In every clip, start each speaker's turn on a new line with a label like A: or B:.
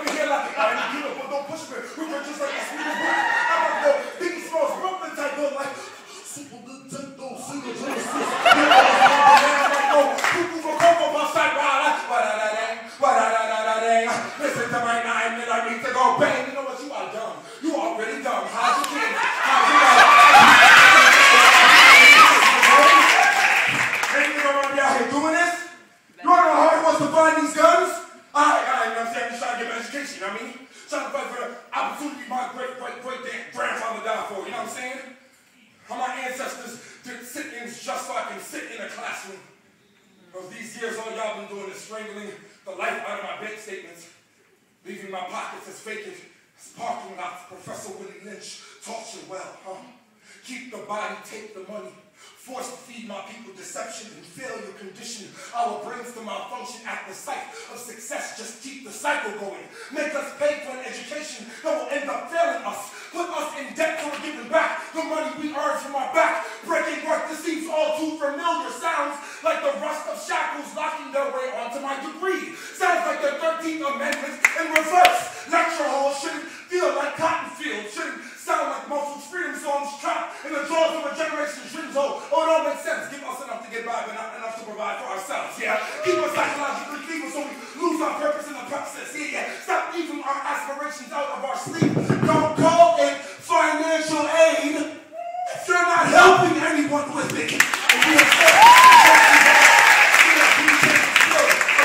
A: up in here like I ain't you know, but don't push me. We were just like the sweetest boy. I'm like the Biggie Smalls, Brooklyn type of like super good take those single juices. Listen to my 9 millimeter go bang. You know what? You are dumb. You are really dumb. How's your kid? How's your life? And you know what I'm out here doing this? You wanna know how hard it was to find these guns? You know what I'm saying? I'm just trying to get an education, you know what I mean? Trying to fight for the opportunity my great-great-great-grandfather died for, you know what I'm saying? How my ancestors did sit-ins just so I can sit in a classroom. Because these years, all y'all been doing is strangling the life out of my bank statements, leaving my pockets as vacant as parking lots. Professor Willie Lynch taught you well, huh? Keep the body, take the money. Forced to feed my people deception and failure condition our brains to malfunction at the sight of success. Just keep the cycle going. Make us pay for an education that will end up failing us. Put us in debt till we're giving back the money we earned from our back. Breaking work, this seems all too familiar. Sounds like the rust of shackles locking their way onto my degree. Sounds like the 13th Amendment in reverse. Lecture halls shouldn't feel like cotton fields. Shouldn't sound like muffled freedom songs trapped in the drawers of a generation's dreams. Oh, it all makes sense. Give us enough to get by, but not enough to provide for ourselves, yeah? Keep us psychologically feeble so we lose our purpose in the process, yeah? Stop leaving our aspirations out of our sleep. Don't call it financial aid if you're not helping anyone with it. And we have said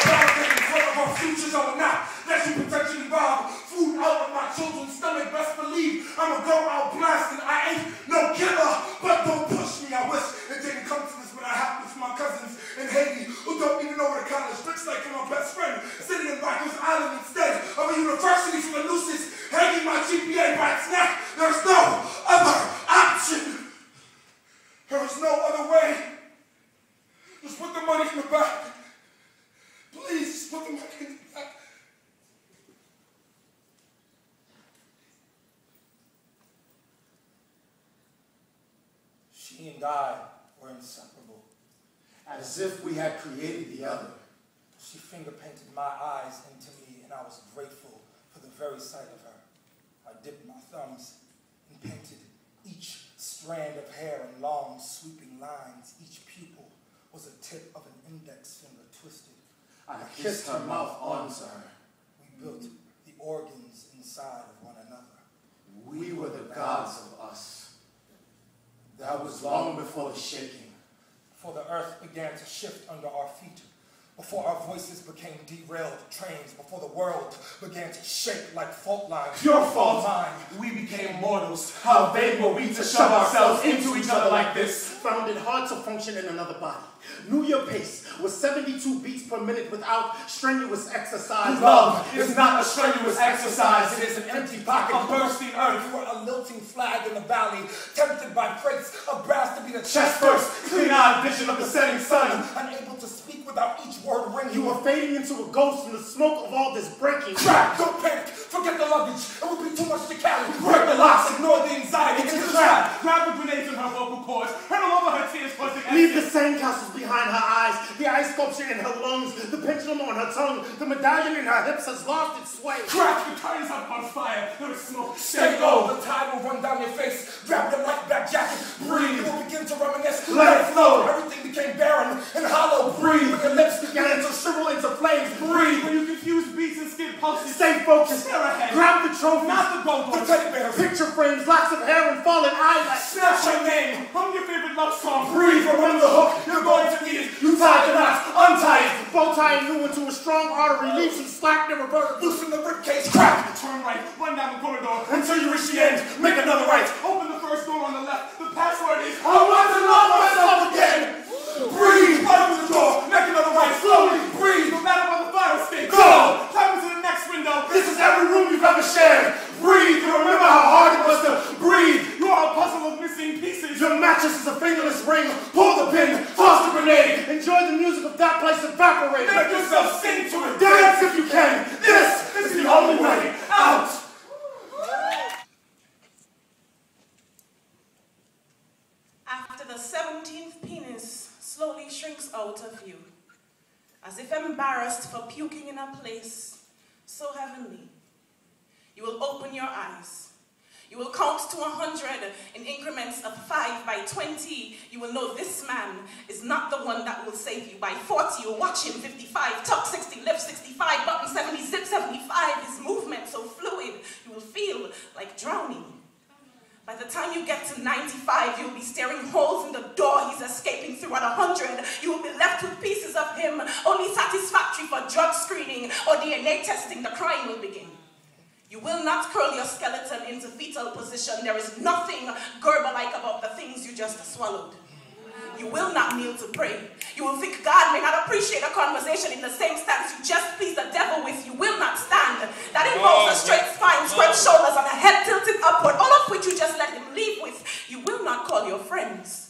A: about taking care of our futures or not. That you potentially rob food out of my children's stomach. Best believe I'ma go out blasting. I ain't no killer, but don't push me. I wish it didn't come to this, but I happened to my cousins in Haiti who don't even know what a college looks like. And my best friend sitting in Rikers Island instead of a university from the nooses, hanging my GPA by its neck. There's no other option. There is no other way. Just put the money in the back. Please, just put the money in the back.
B: She and I were inseparable, as if we had created the other. She finger-painted my eyes into me, and I was grateful for the very sight of her. I dipped my thumbs and painted each strand of hair in long, sweeping lines. Each pupil was a tip of an index finger twisted. I kissed her mouth onto her. We built the organs inside of one another. We were the gods of us. That was long before the shaking. Before the earth began to shift under our feet. Before our voices became derailed trains. Before the world began to shake like fault lines.
C: Your fault. Mine. We became mortals. How vain were we to shove ourselves into each other like this?
D: Found it hard to function in another body. Knew your pace was 72 beats per minute without strenuous exercise.
C: Love is not a strenuous exercise. It is an empty pocket,
B: A bursting earth. You were a lilting flag in the valley, tempted by crates of brass to be the chest first.
C: Clean-eyed vision of the setting sun.
B: Unable to speak without each word ringing.
D: You were fading into a ghost in the smoke of all this breaking.
B: Crack! Don't panic! Forget the luggage. It would be too much to carry.
C: Break the locks.
B: Ignore the anxiety.
C: Into the trap. Grab the grenades in her vocal cords. Hurl over her tears plus the
D: Leave the sandcastles behind her eyes, the ice sculpture in her lungs, the pendulum on her tongue, the medallion in her hips has lost its sway.
C: Crack! The turns up on fire. There is smoke.
B: Stay low. The tide will run down your face. Grab your light back jacket. Breathe. You will begin to reminisce.
C: Let it flow.
B: Everything became barren and hollow. Breathe. When your lips began to shrivel into flames. Breathe.
C: When you confuse beats and skip pulses.
D: Stay focused.
C: Stare ahead.
D: Grab the trophy.
C: Not the gold.
B: The teddy bears.
D: Picture frames, locks of hair and fallen eyelashes.
B: Snatch your name.
C: Hum your favorite love song.
B: Breathe. Remember the hook. You're going to need it.
D: You tied the knots, untie it. Bow tying you into a strong artery, leaves you slack never vertebra.
B: Loosen the ribcage. Crack.
C: Turn right. Run down the corridor.
B: Until you reach the end. Make another right.
C: Open the first door on the left. The password is
B: I want to love myself again. Breathe. Right over the door. Make another right. Slowly. Breathe.
C: no matter where the fire escape.
B: Go.
C: Climb into the next window.
B: This is every room you've ever shared. Breathe. You remember how hard it was to breathe.
C: You are a puzzle of missing pieces.
D: Your mattress is a fingerless ring. Pull the pin. Toss the grenade. Enjoy the music of that place evaporating.
B: Make yourself sing to it.
D: Dance if you can. This is the only way out.
E: After the 17th penis slowly shrinks out of you, as if embarrassed for puking in a place so heavenly, You will open your eyes. You will count to 100 in increments of 5. By 20, you will know this man is not the one that will save you. By 40, you'll watch him. 55, tuck 60, lift 65, button 70, zip 75. His movement so fluid, you will feel like drowning. By the time you get to 95, you'll be staring holes in the door he's escaping through. At 100, you will be left with pieces of him, only satisfactory for drug screening or DNA testing. The crying will begin. You will not curl your skeleton into fetal position. There is nothing Gerber-like about the things you just swallowed. You will not kneel to pray. You will think God may not appreciate a conversation in the same stance you just pleased the devil with. You will not stand. That involves a straight spine, squared shoulders, and a head tilted upward, all of which you just let him leave with. You will not call your friends.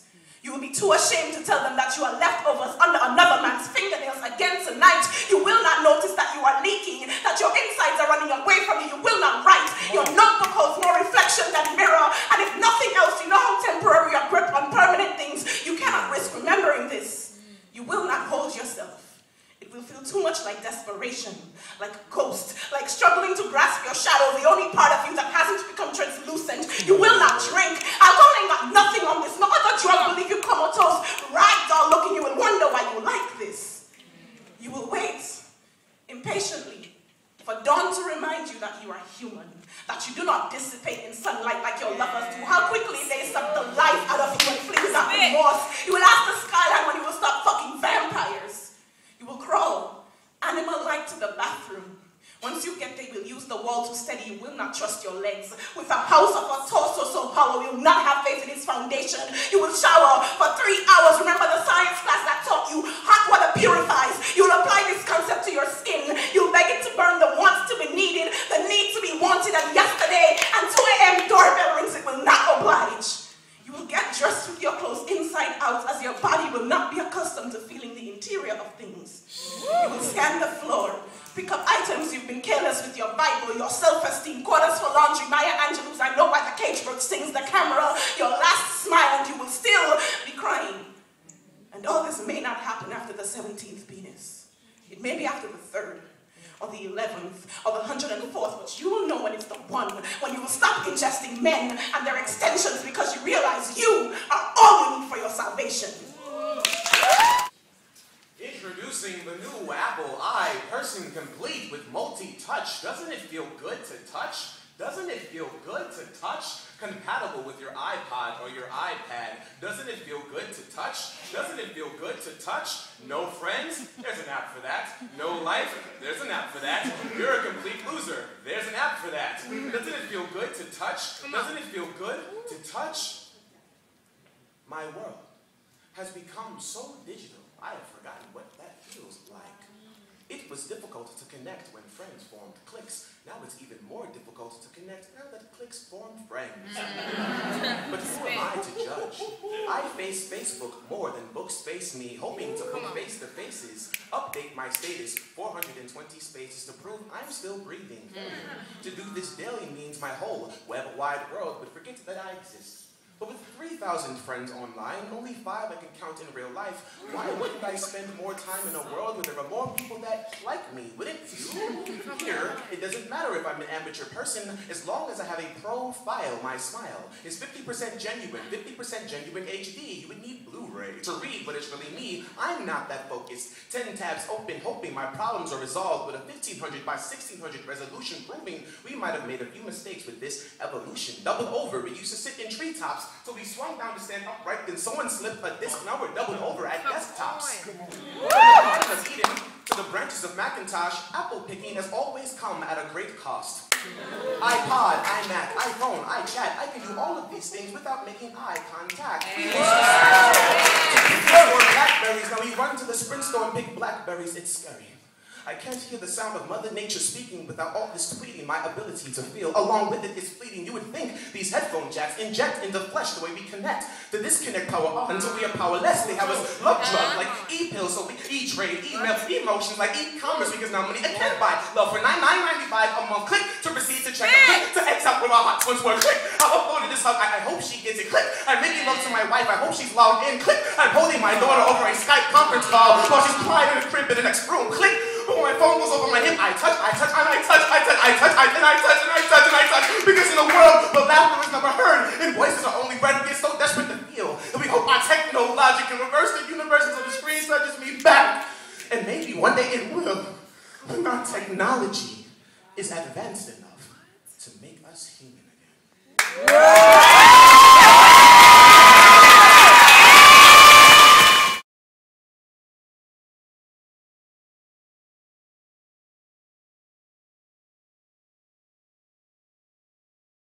E: You will be too ashamed to tell them that you are leftovers under another man's fingernails again tonight. You will not notice that you are leaking, that your insides are running away from you. You will not write. Your notebook holds more reflection than mirror. And if nothing else, you know how temporary your grip on permanent things. You cannot risk remembering this. You will not hold yourself. It will feel too much like desperation, like a ghost, like struggling to grasp your shadow, the only part of you that hasn't become translucent. You will not drink. Alcohol ain't got nothing on this. No other drug will leave you comatose, ragdoll looking. You will wonder why you like this. You will wait impatiently for dawn to remind you that you are human, that you do not dissipate in sunlight like your lovers do. How quickly they suck the life out of you and fling out remorse. You will ask the skyline when you will stop fucking vampires. You will crawl, animal-like, to the bathroom. Once you get there, you will use the wall to steady. You will not trust your legs. With a house of a torso so hollow, you will not have faith in its foundation. You will shower for 3 hours. Remember the science class that taught you hot water purifies. You will apply this concept to your skin. You will beg it to burn the wants to be needed, the need to be wanted, and yesterday, and 2 a.m. doorbell rings. It will not oblige. You will get dressed with your clothes inside out, as your body will not be accustomed to feeling the interior of things. You will scan the floor, pick up items you've been careless with, your Bible, your self-esteem, quarters for laundry, Maya Angelou's I Know by the Cage Bird sings, the camera, your last smile, and you will still be crying. And all this may not happen after the 17th penis. It may be after the 3rd, or the 11th, or the 104th, but you will know when it's the one, when you will stop ingesting men and their extensions because you realize you are all you need for your salvation.
C: Introducing the new Apple I, person complete with multi-touch. Doesn't it feel good to touch? Doesn't it feel good to touch? Compatible with your iPod or your iPad. Doesn't it feel good to touch? Doesn't it feel good to touch? No friends? There's an app for that. No life? There's an app for that. You're a complete loser. There's an app for that. Doesn't it feel good to touch? Doesn't it feel good to touch? My world has become so digital, I have forgotten what that feels like. It was difficult to connect when friends formed cliques. Now it's even more difficult to connect now that cliques form friends. But who am I to judge? I face Facebook more than books face me, hoping to put face to faces. Update my status, 420 spaces to prove I'm still breathing. To do this daily means my whole web-wide world would forget that I exist. But with 3,000 friends online, only 5 I can count in real life. Why wouldn't I spend more time in a world where there are more people that like me? Wouldn't you? Here, it doesn't matter if I'm an amateur person, as long as I have a profile. My smile is 50% genuine, 50% genuine HD. You would need Blu-ray to read what is really me. I'm not that focused. 10 tabs open, hoping my problems are resolved with a 1500 by 1600 resolution, proving we might have made a few mistakes with this evolution. Double over, we used to sit in treetops till we swung down to stand upright, then someone slipped a disc, now we're doubled over at desktops. From the Garden of Eden to the branches of Macintosh, apple picking has always come at a great cost. iPod, iMac, iPhone, iChat, I can do all of these things without making eye contact. We or blackberries, now we run to the Sprint store and pick blackberries, it's scary. I can't hear the sound of Mother Nature speaking without all this tweeting. My ability to feel, along with it, is fleeting. You would think these headphone jacks inject into flesh the way we connect. The disconnect power on until we are powerless. They have us love drug like e-pills, so we e-trade, email, emotions like e-commerce because now money I can't buy. Love for $9.95 a month. Click to proceed to check out. Click to X out with our hot twins word. Click. I uploaded this hug. I hope she gets it. Click. I'm making love to my wife. I hope she's logged in. Click. I'm holding my daughter over a Skype conference call while she's crying in the crib in the next room. Click. When my phone goes over my hip, I touch, and I touch, and I touch, and I touch. one day it will. When our technology is advanced enough to make us human again.